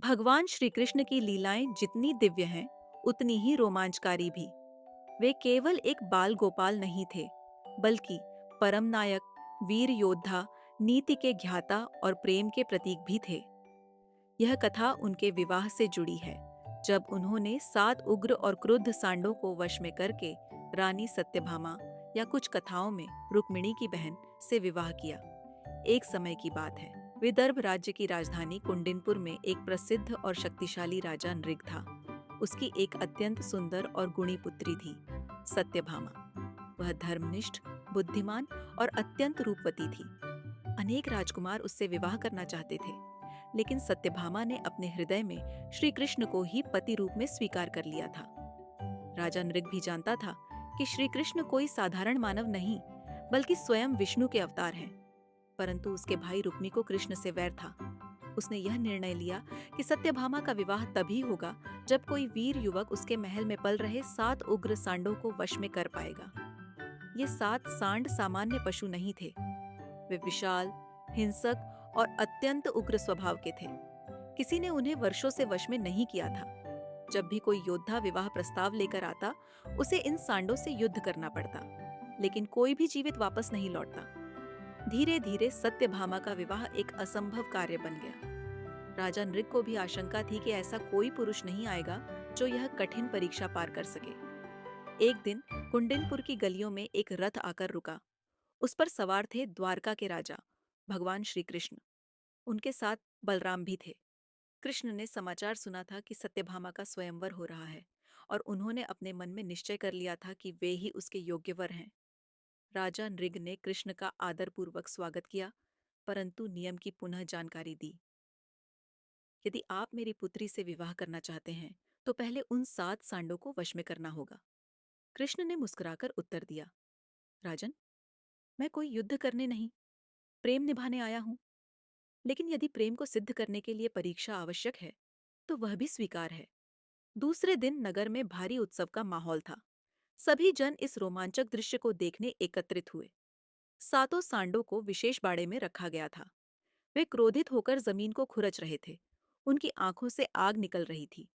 भगवान श्री कृष्ण की लीलाएं जितनी दिव्य हैं, उतनी ही रोमांचकारी भी। वे केवल एक बाल गोपाल नहीं थे, बल्कि परम नायक, वीर योद्धा, नीति के ज्ञाता और प्रेम के प्रतीक भी थे। यह कथा उनके विवाह से जुड़ी है, जब उन्होंने 7 उग्र और क्रुद्ध सांडों को वश में करके रानी सत्यभामा या कुछ कथाओं में रुक्मिणी की बहन से विवाह किया। एक समय की बात है। विदर्भ राज्य की राजधानी कुंडिनपुर में एक प्रसिद्ध और शक्तिशाली राजा नृग था। उसकी एक अत्यंत सुंदर और गुणी पुत्री थी, सत्यभामा। वह धर्मनिष्ठ, बुद्धिमान और अत्यंत रूपवती थी। अनेक राजकुमार उससे विवाह करना चाहते थे, लेकिन सत्यभामा ने अपने हृदय में श्री कृष्ण को ही पति रूप में स्वीकार कर लिया था। राजा नृग भी जानता था कि श्री कृष्ण कोई साधारण मानव नहीं, बल्कि स्वयं विष्णु के अवतार हैं। परंतु उसके भाई रुक्मी को कृष्ण से वैर था। उसने यह निर्णय लिया कि सत्यभामा का विवाह तभी होगा जब कोई वीर युवक उसके महल में पल रहे 7 उग्र सांडों को वश में कर पाएगा। ये 7 सांड सामान्य पशु नहीं थे। वे विशाल, हिंसक और अत्यंत उग्र स्वभाव के थे। किसी ने उन्हें वर्षों से वश में नहीं किया था। जब भी कोई योद्धा विवाह प्रस्ताव लेकर आता, उसे इन सांडों से युद्ध करना पड़ता, लेकिन कोई भी जीवित वापस नहीं लौटता। धीरे धीरे सत्यभामा का विवाह एक असंभव कार्य बन गया। राजा नृग को भी आशंका थी कि ऐसा कोई पुरुष नहीं आएगा जो यह कठिन परीक्षा पार कर सके। एक दिन कुंडिनपुर की गलियों में एक रथ आकर रुका। उस पर सवार थे द्वारका के राजा भगवान श्री कृष्ण। उनके साथ बलराम भी थे। कृष्ण ने समाचार सुना था कि सत्यभामा का स्वयंवर हो रहा है, और उन्होंने अपने मन में निश्चय कर लिया था कि वे ही उसके योग्य वर हैं। राजा नृग ने कृष्ण का आदरपूर्वक स्वागत किया, परंतु नियम की पुनः जानकारी दी। यदि आप मेरी पुत्री से विवाह करना चाहते हैं, तो पहले उन 7 सांडों को वश में करना होगा। कृष्ण ने मुस्कुराकर उत्तर दिया, राजन, मैं कोई युद्ध करने नहीं, प्रेम निभाने आया हूं। लेकिन यदि प्रेम को सिद्ध करने के लिए परीक्षा आवश्यक है, तो वह भी स्वीकार है। दूसरे दिन नगर में भारी उत्सव का माहौल था। सभी जन इस रोमांचक दृश्य को देखने एकत्रित हुए। 7 सांडों को विशेष बाड़े में रखा गया था। वे क्रोधित होकर जमीन को खुरच रहे थे। उनकी आंखों से आग निकल रही थी।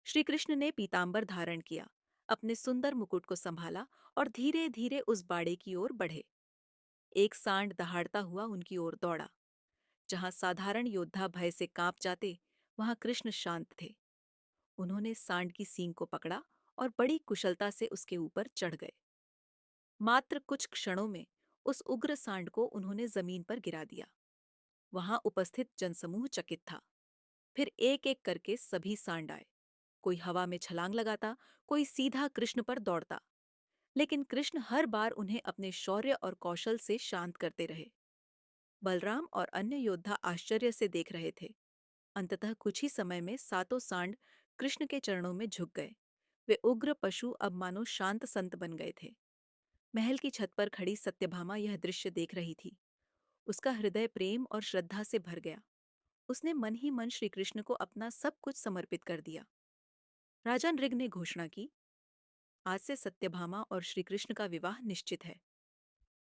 श्री कृष्ण ने पीतांबर धारण किया, अपने सुंदर मुकुट को संभाला और धीरे धीरे उस बाड़े की ओर बढ़े। एक सांड दहाड़ता हुआ उनकी ओर दौड़ा। जहां साधारण योद्धा भय से कांप जाते, वहां कृष्ण शांत थे। उन्होंने सांड की सींग को पकड़ा और बड़ी कुशलता से उसके ऊपर चढ़ गए। मात्र कुछ क्षणों में उस उग्र सांड को उन्होंने जमीन पर गिरा दिया। वहां उपस्थित जनसमूह चकित था। फिर एक एक करके सभी सांड आए। कोई हवा में छलांग लगाता, कोई सीधा कृष्ण पर दौड़ता। लेकिन कृष्ण हर बार उन्हें अपने शौर्य और कौशल से शांत करते रहे। बलराम और अन्य योद्धा आश्चर्य से देख रहे थे। अंततः कुछ ही समय में 7 सांड कृष्ण के चरणों में झुक गए। वे उग्र पशु अब मानो शांत संत बन गए थे। महल की छत पर खड़ी सत्यभामा यह दृश्य देख रही थी। उसका हृदय प्रेम और श्रद्धा से भर गया। उसने मन ही मन श्री कृष्ण को अपना सब कुछ समर्पित कर दिया। राजा नृग ने घोषणा की, आज से सत्यभामा और श्री कृष्ण का विवाह निश्चित है।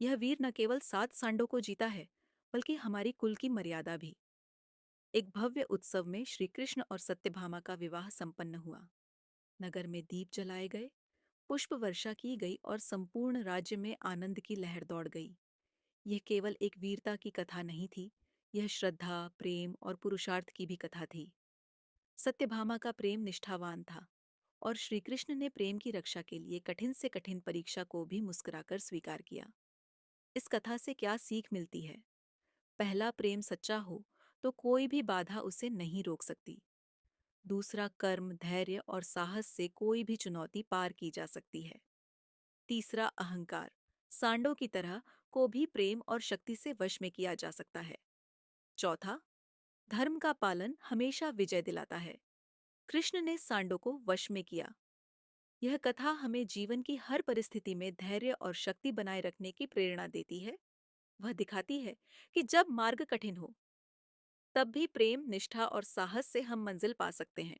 यह वीर न केवल 7 सांडों को जीता है, बल्कि हमारी कुल की मर्यादा भी। एक भव्य उत्सव में श्री कृष्ण और सत्यभामा का विवाह संपन्न हुआ। नगर में दीप जलाए गए, पुष्प वर्षा की गई और संपूर्ण राज्य में आनंद की लहर दौड़ गई। यह केवल एक वीरता की कथा नहीं थी, यह श्रद्धा, प्रेम और पुरुषार्थ की भी कथा थी। सत्यभामा का प्रेम निष्ठावान था, और श्री कृष्ण ने प्रेम की रक्षा के लिए कठिन से कठिन परीक्षा को भी मुस्कुराकर स्वीकार किया। इस कथा से क्या सीख मिलती है? पहला प्रेम सच्चा हो तो कोई भी बाधा उसे नहीं रोक सकती। दूसरा, कर्म, धैर्य और साहस से कोई भी चुनौती पार की जा सकती है। तीसरा, अहंकार, सांडों की तरह को भी प्रेम और शक्ति से वश में किया जा सकता है। चौथा, धर्म का पालन हमेशा विजय दिलाता है। कृष्ण ने सांडों को वश में किया। यह कथा हमें जीवन की हर परिस्थिति में धैर्य और शक्ति बनाए रखने की प्रेरणा देती है। वह दिखाती है कि जब मार्ग कठिन हो, तब भी प्रेम, निष्ठा और साहस से हम मंजिल पा सकते हैं।